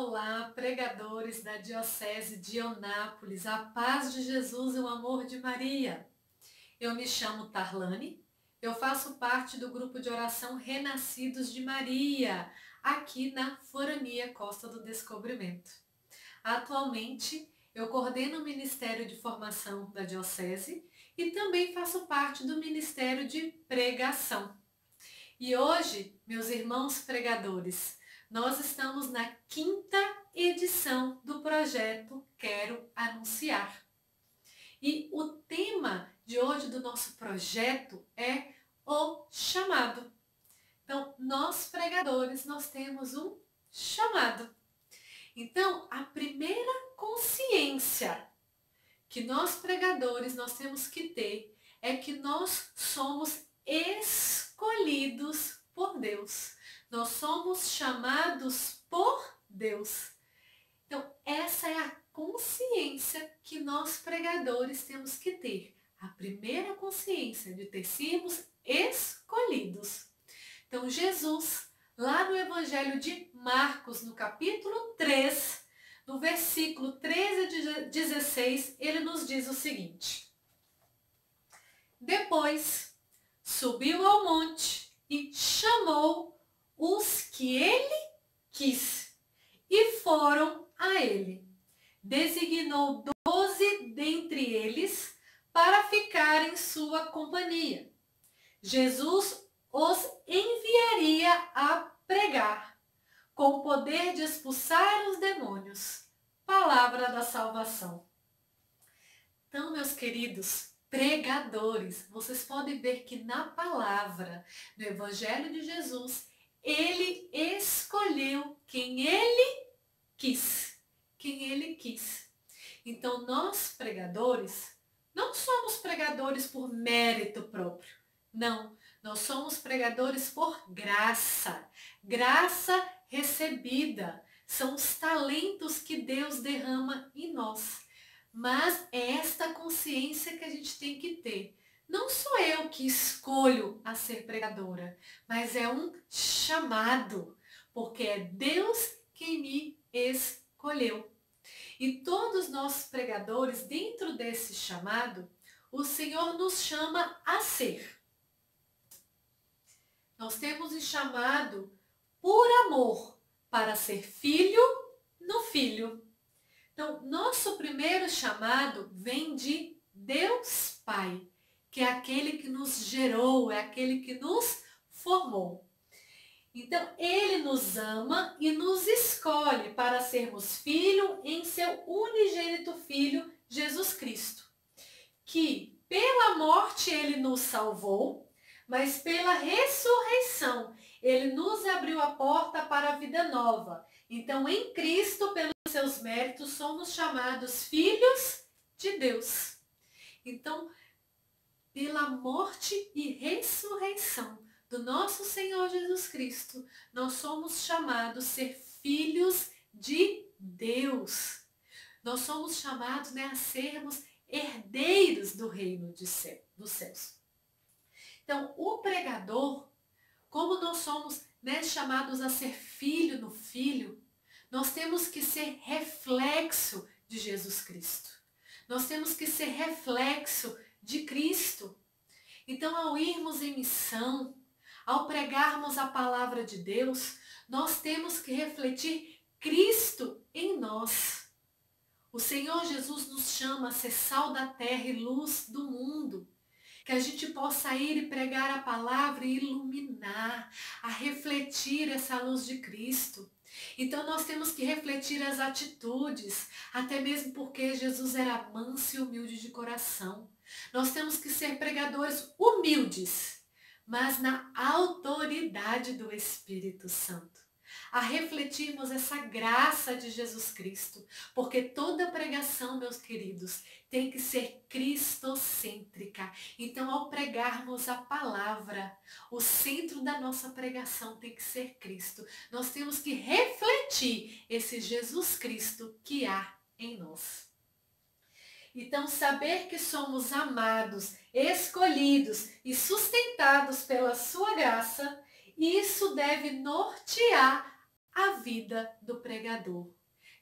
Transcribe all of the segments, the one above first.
Olá, pregadores da Diocese de Eunápolis, a paz de Jesus e o amor de Maria. Eu me chamo Tarlane, eu faço parte do grupo de oração Renascidos de Maria, aqui na Forania Costa do Descobrimento. Atualmente, eu coordeno o Ministério de Formação da Diocese e também faço parte do Ministério de Pregação. E hoje, meus irmãos pregadores, nós estamos na 5ª edição do projeto Quero Anunciar. E o tema de hoje do nosso projeto é o chamado. Então, nós pregadores, nós temos um chamado. Então, a primeira consciência que nós pregadores nós temos que ter é que nós somos escolhidos por Deus. Nós somos chamados por Deus. Então, essa é a consciência que nós pregadores temos que ter. A primeira consciência de ter sido escolhidos. Então, Jesus, lá no Evangelho de Marcos, no capítulo 3, no versículo 13 a 16, ele nos diz o seguinte: Depois, subiu ao monte e chamou os que ele quis, e foram a ele. Designou 12 dentre eles para ficar em sua companhia. Jesus os enviaria a pregar, com o poder de expulsar os demônios. Palavra da salvação. Então, meus queridos pregadores, vocês podem ver que na palavra, no Evangelho de Jesus, ele escolheu quem ele quis. Quem ele quis. Então, nós pregadores, não somos pregadores por mérito próprio. Não, nós somos pregadores por graça. Graça recebida. São os talentos que Deus derrama em nós. Mas é esta consciência que a gente tem que ter. Não sou eu que escolho a ser pregadora, mas é um chamado, porque é Deus quem me escolheu. E todos nós pregadores, dentro desse chamado, o Senhor nos chama a ser. Nós temos um chamado por amor para ser filho no filho. Então, nosso primeiro chamado vem de Deus Pai, que é aquele que nos gerou, é aquele que nos formou. Então, ele nos ama e nos escolhe para sermos filho em seu unigênito Filho, Jesus Cristo, que pela morte ele nos salvou, mas pela ressurreição ele nos abriu a porta para a vida nova. Então, em Cristo, pelos seus méritos, somos chamados filhos de Deus. Então, pela morte e ressurreição do nosso Senhor Jesus Cristo, nós somos chamados a ser filhos de Deus. Nós somos chamados a sermos herdeiros do reino dos céus. Então, o pregador, como nós somos chamados a ser filho no filho, nós temos que ser reflexo de Jesus Cristo. Nós temos que ser reflexo de Cristo. Então, ao irmos em missão, ao pregarmos a palavra de Deus, nós temos que refletir Cristo em nós. O Senhor Jesus nos chama a ser sal da terra e luz do mundo. Que a gente possa ir e pregar a palavra e iluminar, a refletir essa luz de Cristo. Então nós temos que refletir as atitudes, até mesmo porque Jesus era manso e humilde de coração. Nós temos que ser pregadores humildes, mas na autoridade do Espírito Santo. A refletirmos essa graça de Jesus Cristo, porque toda pregação, meus queridos, tem que ser cristocêntrica. Então, ao pregarmos a palavra, o centro da nossa pregação tem que ser Cristo. Nós temos que refletir esse Jesus Cristo que há em nós. Então, saber que somos amados, escolhidos e sustentados pela sua graça, isso deve nortear a vida do pregador,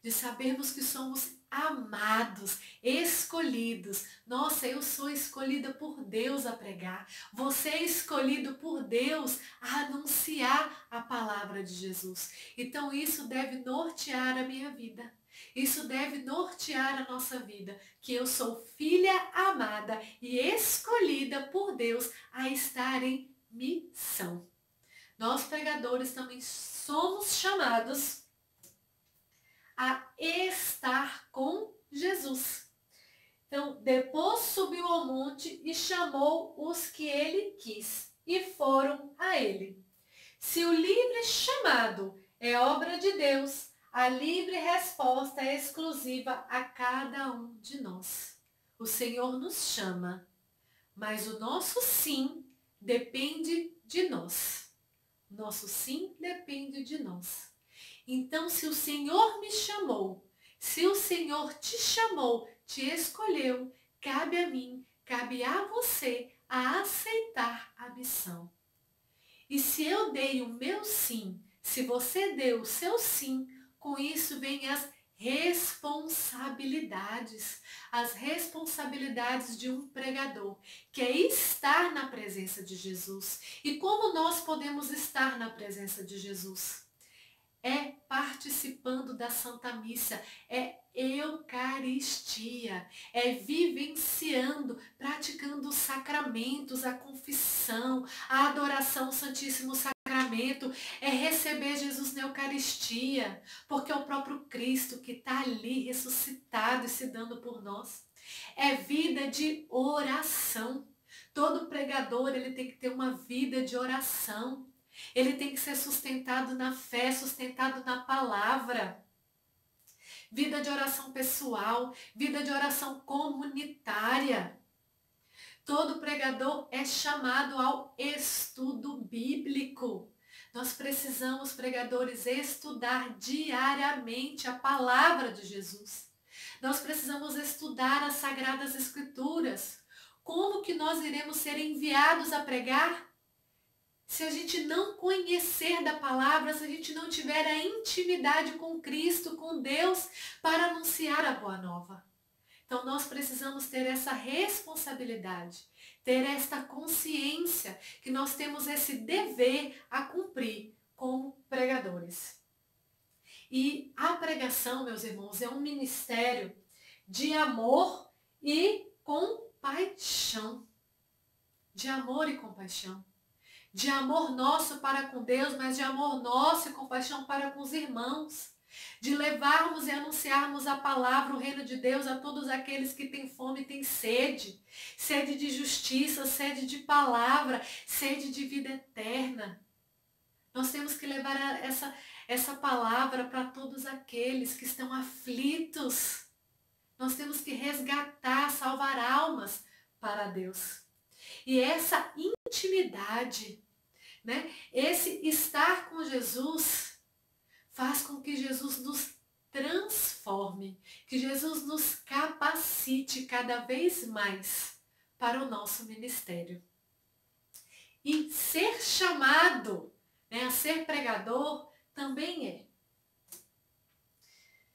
de sabermos que somos amados, escolhidos. Nossa, eu sou escolhida por Deus a pregar. Você é escolhido por Deus a anunciar a palavra de Jesus. Então isso deve nortear a minha vida. Isso deve nortear a nossa vida, que eu sou filha amada e escolhida por Deus a estar em missão. Nós pregadores também somos chamados a estar com Jesus. Então, depois subiu ao monte e chamou os que ele quis, e foram a ele. Se o livre chamado é obra de Deus, a livre resposta é exclusiva a cada um de nós. O Senhor nos chama, mas o nosso sim depende de nós. Nosso sim depende de nós. Então, se o Senhor me chamou, se o Senhor te chamou, te escolheu, cabe a mim, cabe a você a aceitar a missão. E se eu dei o meu sim, se você deu o seu sim, com isso vem as responsabilidades de um pregador, que é estar na presença de Jesus. E como nós podemos estar na presença de Jesus? É participando da Santa Missa, é Eucaristia, é vivenciando, praticando os sacramentos, a confissão, a adoração ao Santíssimo Sacramento, é receber Jesus na Eucaristia, porque é o próprio Cristo que está ali ressuscitado e se dando por nós. É vida de oração. Todo pregador ele tem que ter uma vida de oração. Ele tem que ser sustentado na fé, sustentado na palavra. Vida de oração pessoal, vida de oração comunitária. Todo pregador é chamado ao estudo bíblico. Nós precisamos, pregadores, estudar diariamente a palavra de Jesus. Nós precisamos estudar as Sagradas Escrituras. Como que nós iremos ser enviados a pregar? Se a gente não conhecer da palavra, se a gente não tiver a intimidade com Cristo, com Deus, para anunciar a boa nova. Então nós precisamos ter essa responsabilidade, ter esta consciência que nós temos esse dever a cumprir como pregadores. E a pregação, meus irmãos, é um ministério de amor e compaixão. De amor e compaixão. De amor nosso para com Deus, mas de amor nosso e compaixão para com os irmãos. De levarmos e anunciarmos a palavra, o reino de Deus a todos aqueles que têm fome e têm sede. Sede de justiça, sede de palavra, sede de vida eterna. Nós temos que levar essa palavra para todos aqueles que estão aflitos. Nós temos que resgatar, salvar almas para Deus. E essa intimidade, né? Esse estar com Jesus faz com que Jesus nos transforme, que Jesus nos capacite cada vez mais para o nosso ministério. E ser chamado, né, a ser pregador também é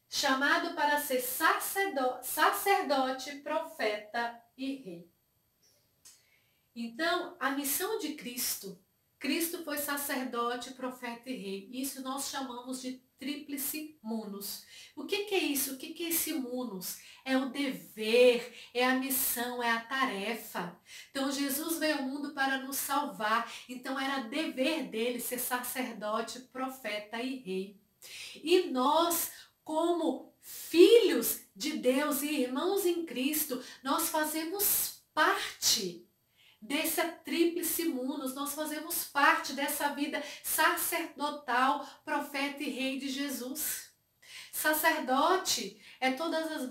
chamado para ser sacerdote, profeta e rei. Então, a missão de Cristo foi sacerdote, profeta e rei. Isso nós chamamos de tríplice munus. O que é isso? O que é esse munus? É o dever, é a missão, é a tarefa. Então, Jesus veio ao mundo para nos salvar. Então, era dever dele ser sacerdote, profeta e rei. E nós, como filhos de Deus e irmãos em Cristo, nós fazemos parte dessa tríplice munus, nós fazemos parte dessa vida sacerdotal, profeta e rei de Jesus. Sacerdote é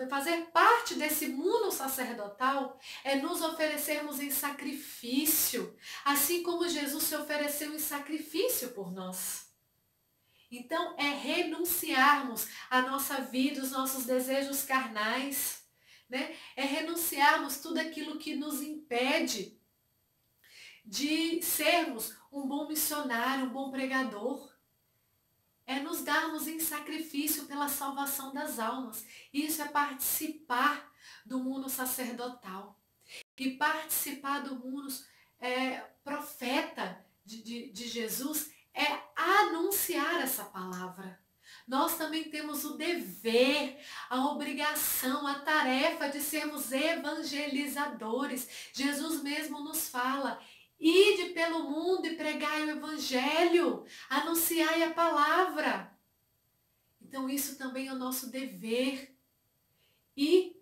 fazer parte desse mundo sacerdotal, é nos oferecermos em sacrifício, assim como Jesus se ofereceu em sacrifício por nós. Então é renunciarmos à nossa vida, os nossos desejos carnais, né? É renunciarmos tudo aquilo que nos impede de sermos um bom missionário, um bom pregador. é nos darmos em sacrifício pela salvação das almas. Isso é participar do mundo sacerdotal. E participar do mundo profeta de Jesus é anunciar essa palavra. Nós também temos o dever, a obrigação, a tarefa de sermos evangelizadores. Jesus mesmo nos fala: ide pelo mundo e pregai o evangelho, anunciai a palavra. Então isso também é o nosso dever. E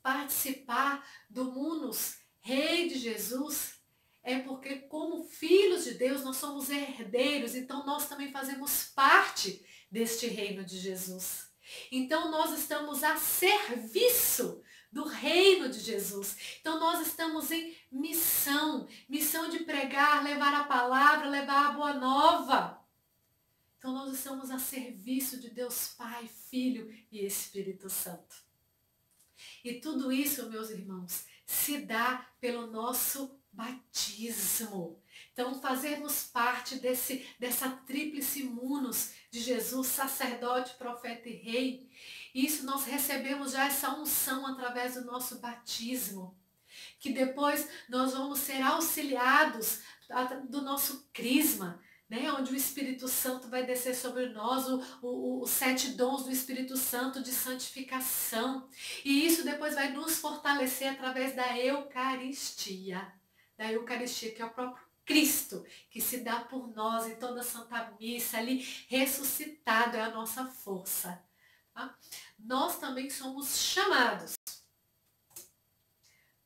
participar do munus rei de Jesus é porque, como filhos de Deus, nós somos herdeiros, então nós também fazemos parte deste reino de Jesus. Então nós estamos a serviço do reino de Jesus. Então nós estamos em missão de pregar, levar a palavra, levar a boa nova. Então nós estamos a serviço de Deus Pai, Filho e Espírito Santo. E tudo isso, meus irmãos, se dá pelo nosso batismo. Então, fazermos parte dessa tríplice munus de Jesus, sacerdote, profeta e rei, isso nós recebemos já essa unção através do nosso batismo, que depois nós vamos ser auxiliados do nosso crisma, né, onde o Espírito Santo vai descer sobre nós, os 7 dons do Espírito Santo de santificação. E isso depois vai nos fortalecer através da Eucaristia. Da Eucaristia, que é o próprio Cristo, que se dá por nós em toda a Santa Missa, ali ressuscitado, é a nossa força. Tá? Nós também somos chamados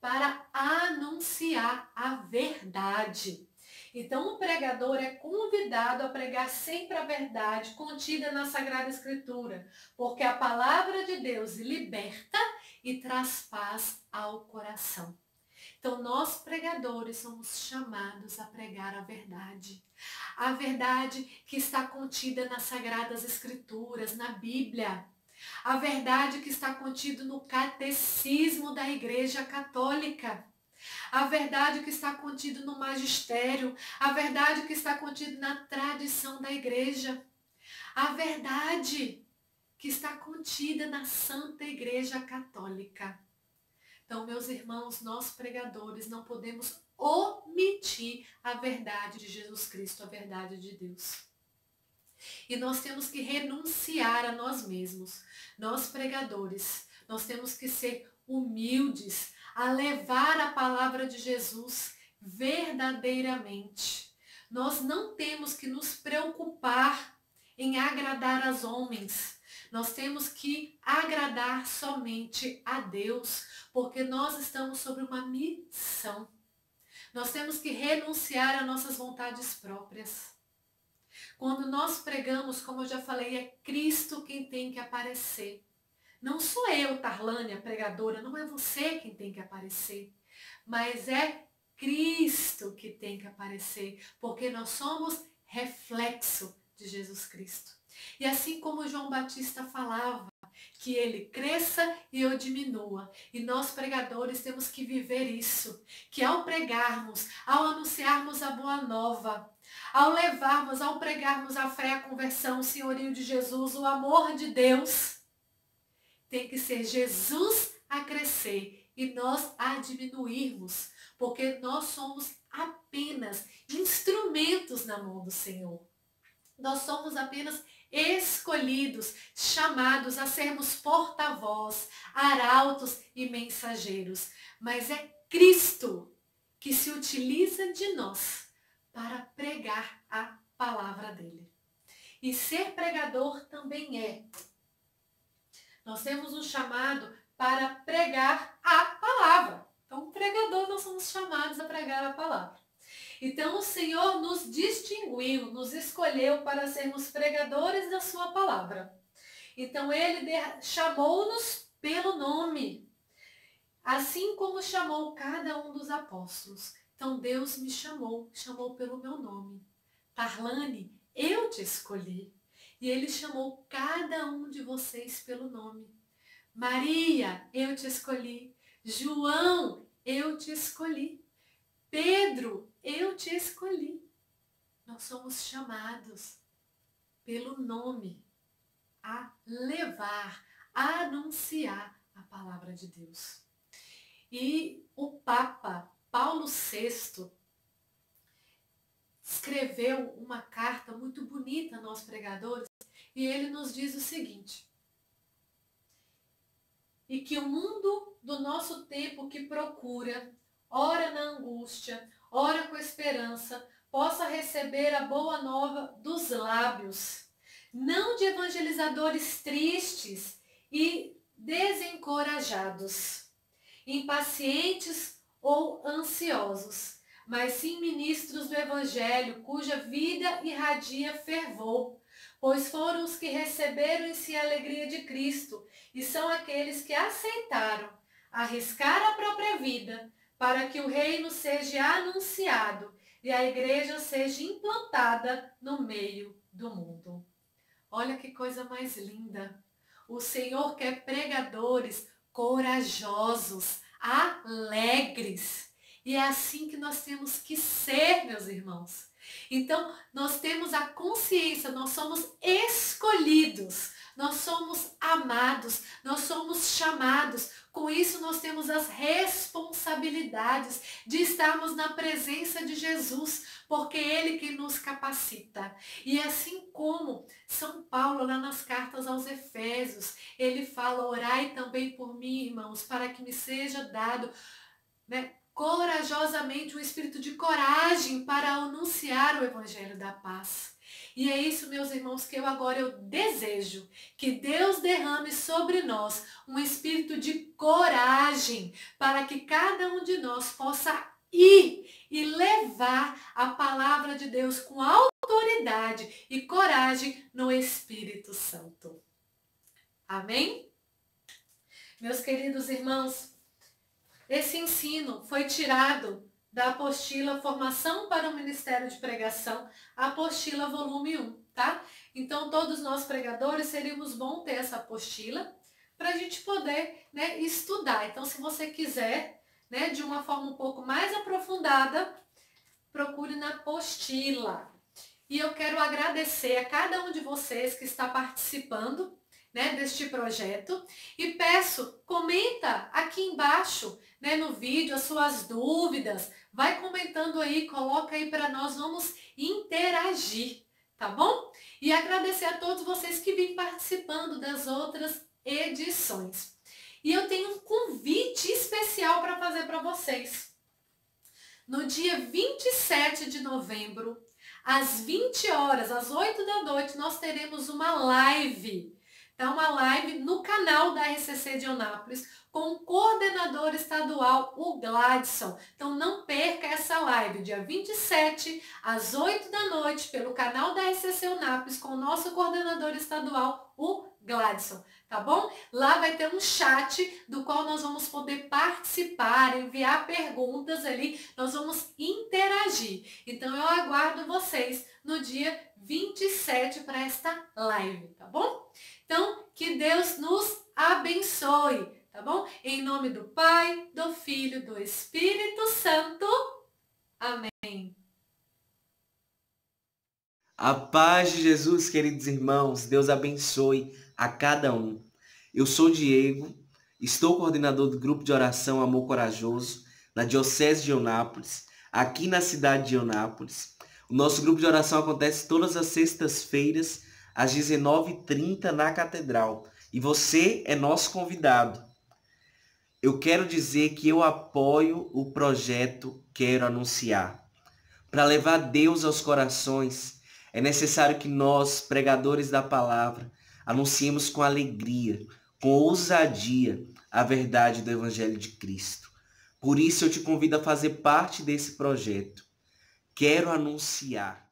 para anunciar a verdade. Então o pregador é convidado a pregar sempre a verdade contida na Sagrada Escritura, porque a palavra de Deus liberta e traz paz ao coração. Então nós pregadores somos chamados a pregar a verdade que está contida nas Sagradas Escrituras, na Bíblia, a verdade que está contida no Catecismo da Igreja Católica, a verdade que está contida no magistério, a verdade que está contida na tradição da igreja, a verdade que está contida na Santa Igreja Católica. Então, meus irmãos, nós pregadores não podemos omitir a verdade de Jesus Cristo, a verdade de Deus. E nós temos que renunciar a nós mesmos. Nós pregadores, nós temos que ser humildes, a levar a palavra de Jesus verdadeiramente. Nós não temos que nos preocupar em agradar aos homens. Nós temos que agradar somente a Deus, porque nós estamos sobre uma missão. Nós temos que renunciar às nossas vontades próprias. Quando nós pregamos, como eu já falei, é Cristo quem tem que aparecer. Não sou eu, Tarlânia, pregadora, não é você quem tem que aparecer, mas é Cristo que tem que aparecer, porque nós somos reflexo de Jesus Cristo. E assim como João Batista falava, que ele cresça e eu diminua. E nós pregadores temos que viver isso, que ao pregarmos, ao anunciarmos a boa nova, ao pregarmos a fé, a conversão, o senhorio de Jesus, o amor de Deus, tem que ser Jesus a crescer e nós a diminuirmos, porque nós somos apenas instrumentos na mão do Senhor. Nós somos apenas escolhidos, chamados a sermos porta-voz, arautos e mensageiros. Mas é Cristo que se utiliza de nós para pregar a palavra dele. E ser pregador também é. Nós temos um chamado para pregar a palavra. Então, pregador, nós somos chamados a pregar a palavra. Então, o Senhor nos distinguiu, nos escolheu para sermos pregadores da sua palavra. Então, Ele chamou-nos pelo nome, assim como chamou cada um dos apóstolos. Então, Deus me chamou pelo meu nome. Tarlane, eu te escolhi. E Ele chamou cada um de vocês pelo nome. Maria, eu te escolhi. João, eu te escolhi. Pedro, eu te escolhi. Nós somos chamados. pelo nome, a levar, a anunciar a palavra de Deus. E o Papa Paulo VI escreveu uma carta muito bonita a nós pregadores, e ele nos diz o seguinte: e que o mundo do nosso tempo que procura, ora na angústia, ora com esperança, possa receber a boa nova dos lábios, não de evangelizadores tristes e desencorajados, impacientes ou ansiosos, mas sim ministros do Evangelho, cuja vida irradia fervor, pois foram os que receberam em si a alegria de Cristo, e são aqueles que aceitaram arriscar a própria vida para que o reino seja anunciado e a igreja seja implantada no meio do mundo. Olha que coisa mais linda! O Senhor quer pregadores corajosos, alegres. E é assim que nós temos que ser, meus irmãos. Então, nós temos a consciência, nós somos escolhidos, nós somos amados, nós somos chamados. Com isso, nós temos as responsabilidades de estarmos na presença de Jesus, porque é Ele que nos capacita. E assim como São Paulo, lá nas cartas aos Efésios, ele fala: orai também por mim, irmãos, para que me seja dado, corajosamente um espírito de coragem para anunciar o Evangelho da paz. E é isso, meus irmãos, que eu desejo, que Deus derrame sobre nós um espírito de coragem, para que cada um de nós possa ir e levar a palavra de Deus com autoridade e coragem no Espírito Santo. Amém? Meus queridos irmãos, esse ensino foi tirado da apostila Formação para o Ministério de Pregação, apostila volume 1, tá? Então, todos nós pregadores seríamos bom ter essa apostila para a gente poder, estudar. Então, se você quiser, de uma forma um pouco mais aprofundada, procure na apostila. E eu quero agradecer a cada um de vocês que está participando, deste projeto, e peço, comenta aqui embaixo, no vídeo, as suas dúvidas, vai comentando aí, coloca aí para nós, vamos interagir, tá bom? E agradecer a todos vocês que vêm participando das outras edições. E eu tenho um convite especial para fazer para vocês. No dia 27 de novembro, às 20 horas, às 8 da noite, nós teremos uma live. Então, uma live no canal da RCC de Eunápolis com o coordenador estadual, o Gladson. Então, não perca essa live, dia 27, às 8 da noite, pelo canal da RCC Eunápolis, com o nosso coordenador estadual, o Gladson. Tá bom? Lá vai ter um chat do qual nós vamos poder participar, enviar perguntas ali, nós vamos interagir. Então, eu aguardo vocês no dia 27 para esta live, tá bom? Então, que Deus nos abençoe, tá bom? Em nome do Pai, do Filho e do Espírito Santo. Amém. A paz de Jesus, queridos irmãos, Deus abençoe a cada um. Eu sou Diego, estou coordenador do grupo de oração Amor Corajoso, na Diocese de Eunápolis, aqui na cidade de Eunápolis. O nosso grupo de oração acontece todas as sextas-feiras, às 19h30 na Catedral. E você é nosso convidado. Eu quero dizer que eu apoio o projeto Quero Anunciar. Para levar Deus aos corações, é necessário que nós, pregadores da palavra, anunciemos com alegria, com ousadia, a verdade do Evangelho de Cristo. Por isso eu te convido a fazer parte desse projeto. Quero anunciar.